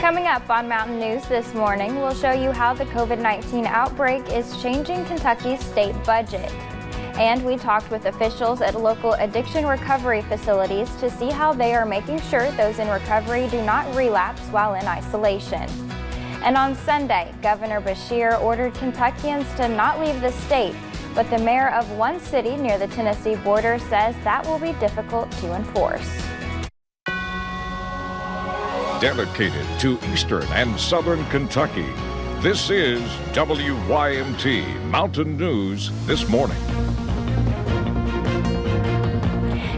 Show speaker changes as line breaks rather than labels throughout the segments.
Coming up on Mountain News this morning, we'll show you how the COVID-19 outbreak is changing Kentucky's state budget. And we talked with officials at local addiction recovery facilities to see how they are making sure those in recovery do not relapse while in isolation. And on Sunday, Governor Beshear ordered Kentuckians to not leave the state, but the mayor of one city near the Tennessee border says that will be difficult to enforce.
Dedicated to Eastern and Southern Kentucky, this is WYMT Mountain News This Morning.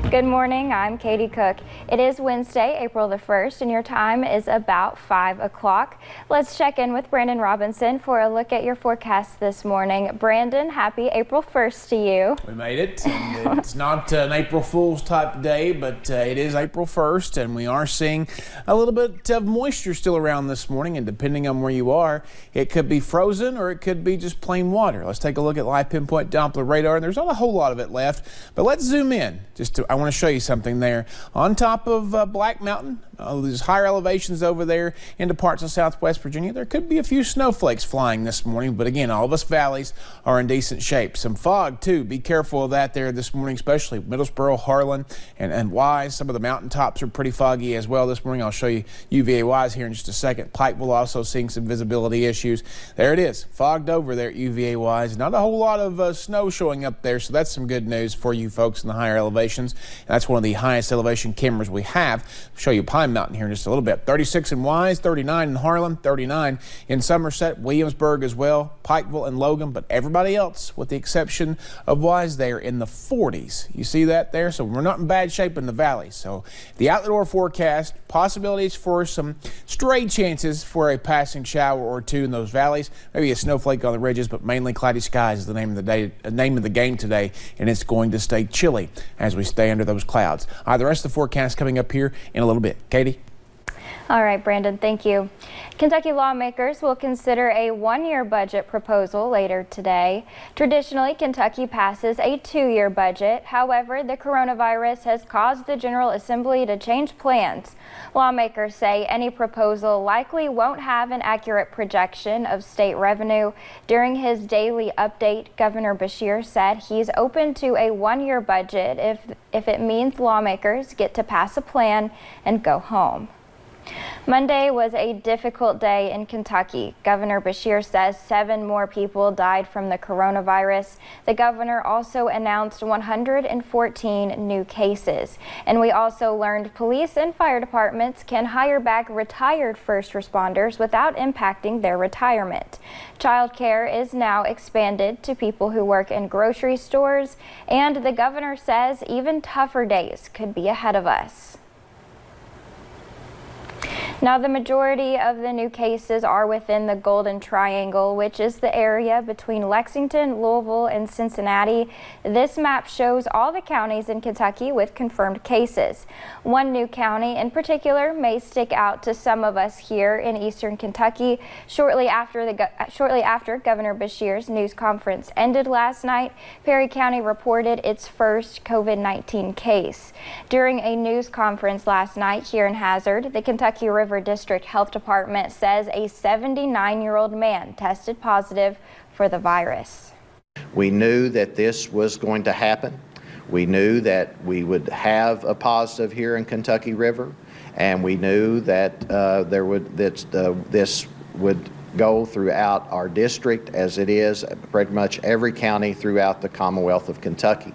Good morning, I'm Katie Cook. It is Wednesday, April the 1st, and your time is about 5 o'clock. Let's check in with Brandon Robinson for a look at your forecast this morning. Brandon, happy April 1st to you.
We made it. And it's not an April Fool's type day, but it is April 1st, and we are seeing a little bit of moisture still around this morning, and depending on where you are, it could be frozen or it could be just plain water. Let's take a look at live Pinpoint Doppler radar, and there's not a whole lot of it left, but let's zoom in. I want to show you something there. On top of Black Mountain, there's higher elevations over there into parts of southwest Virginia. There could be a few snowflakes flying this morning, but again, all of us valleys are in decent shape. Some fog too. Be careful of that there this morning, especially Middlesboro, Harlan, and Wise. Some of the mountaintops are pretty foggy as well this morning. I'll show you UVA Wise here in just a second. Pikeville also seeing some visibility issues. There it is, fogged over there at UVA Wise. Not a whole lot of snow showing up there, so that's some good news for you folks in the higher elevations. And that's one of the highest elevation cameras we have. I'll show you Pine Mountain here in just a little bit. 36 in Wise, 39 in Harlan, 39 in Somerset, Williamsburg as well, Pikeville and Logan, but everybody else, with the exception of Wise, there in the 40s. You see that there? So we're not in bad shape in the valley. So the out the door forecast, possibilities for some stray chances for a passing shower or two in those valleys, maybe a snowflake on the ridges, but mainly cloudy skies is the name of the game today, and it's going to stay chilly as we stay under those clouds. The rest of the forecast coming up here in a little bit. Katie?
All right, Brandon, thank you. Kentucky lawmakers will consider a one-year budget proposal later today. Traditionally, Kentucky passes a two-year budget. However, the coronavirus has caused the General Assembly to change plans. Lawmakers say any proposal likely won't have an accurate projection of state revenue. During his daily update, Governor Beshear said he's open to a one-year budget if it means lawmakers get to pass a plan and go home. Monday was a difficult day in Kentucky. Governor Beshear says 7 more people died from the coronavirus. The governor also announced 114 new cases. And we also learned police and fire departments can hire back retired first responders without impacting their retirement. Child care is now expanded to people who work in grocery stores, and the governor says even tougher days could be ahead of us. Now, the majority of the new cases are within the Golden Triangle, which is the area between Lexington, Louisville, and Cincinnati. This map shows all the counties in Kentucky with confirmed cases. One new county in particular may stick out to some of us here in eastern Kentucky. Shortly after Governor Beshear's news conference ended last night, Perry County reported its first COVID-19 case. During a news conference last night here in Hazard, the Kentucky River District Health Department says a 79-year-old man tested positive for the virus.
We knew that this was going to happen. We knew that we would have a positive here in Kentucky River, and we knew that this would go throughout our district, as it is pretty much every county throughout the Commonwealth of Kentucky.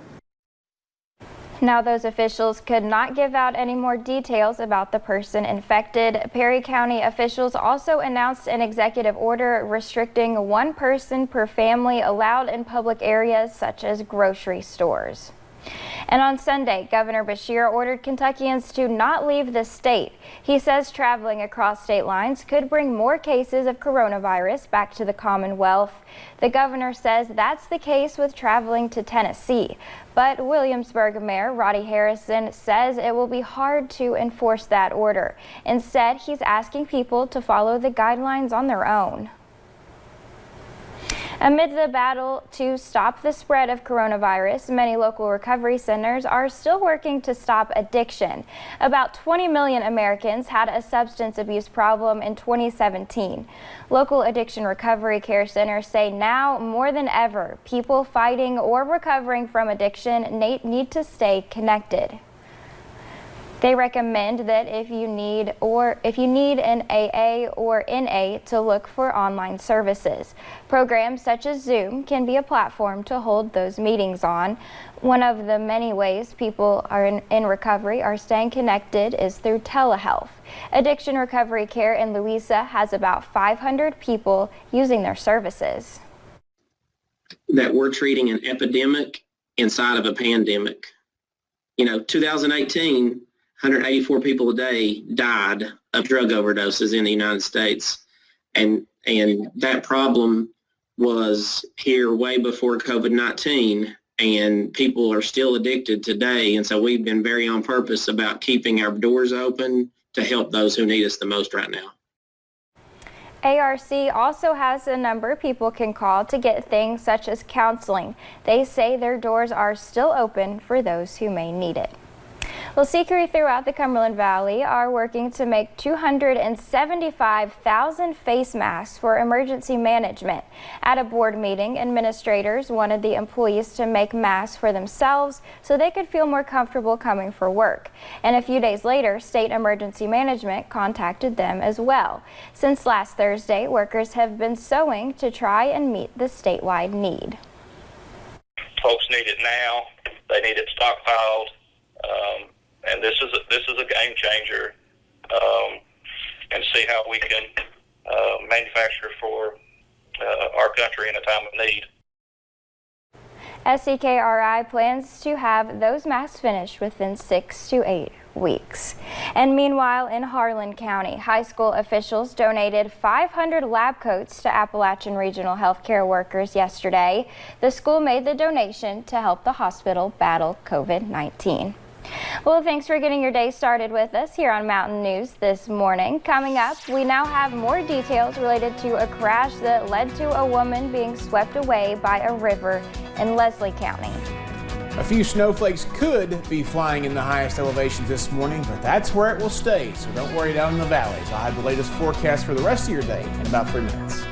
Now, those officials could not give out any more details about the person infected. Perry County officials also announced an executive order restricting one person per family allowed in public areas such as grocery stores. And on Sunday, Governor Beshear ordered Kentuckians to not leave the state. He says traveling across state lines could bring more cases of coronavirus back to the Commonwealth. The governor says that's the case with traveling to Tennessee. But Williamsburg Mayor Roddy Harrison says it will be hard to enforce that order. Instead, he's asking people to follow the guidelines on their own. Amid the battle to stop the spread of coronavirus, many local recovery centers are still working to stop addiction. About 20 million Americans had a substance abuse problem in 2017. Local addiction recovery care centers say now more than ever, people fighting or recovering from addiction need to stay connected. They recommend that if you need an AA or NA to look for online services. Programs such as Zoom can be a platform to hold those meetings on. One of the many ways people are in recovery are staying connected is through telehealth. Addiction Recovery Care in Louisa has about 500 people using their services.
That we're treating an epidemic inside of a pandemic. 2018, 184 people a day died of drug overdoses in the United States. And that problem was here way before COVID-19, and people are still addicted today. And so we've been very on purpose about keeping our doors open to help those who need us the most right now.
ARC also has a number people can call to get things such as counseling. They say their doors are still open for those who may need it. Well, Seekery throughout the Cumberland Valley are working to make 275,000 face masks for emergency management. At a board meeting, administrators wanted the employees to make masks for themselves so they could feel more comfortable coming for work. And a few days later, State Emergency Management contacted them as well. Since last Thursday, workers have been sewing to try and meet the statewide need.
Folks need it now. They need it stockpiled. And this is a game changer, and see how we can manufacture for our country in a time of need.
SCKRI plans to have those masks finished within 6 to 8 weeks. And meanwhile, in Harlan County, high school officials donated 500 lab coats to Appalachian Regional Healthcare workers yesterday. The school made the donation to help the hospital battle COVID-19. Well, thanks for getting your day started with us here on Mountain News this morning. Coming up, we now have more details related to a crash that led to a woman being swept away by a river in Leslie County.
A few snowflakes could be flying in the highest elevations this morning, but that's where it will stay, so don't worry down in the valleys. I'll have the latest forecast for the rest of your day in about 3 minutes.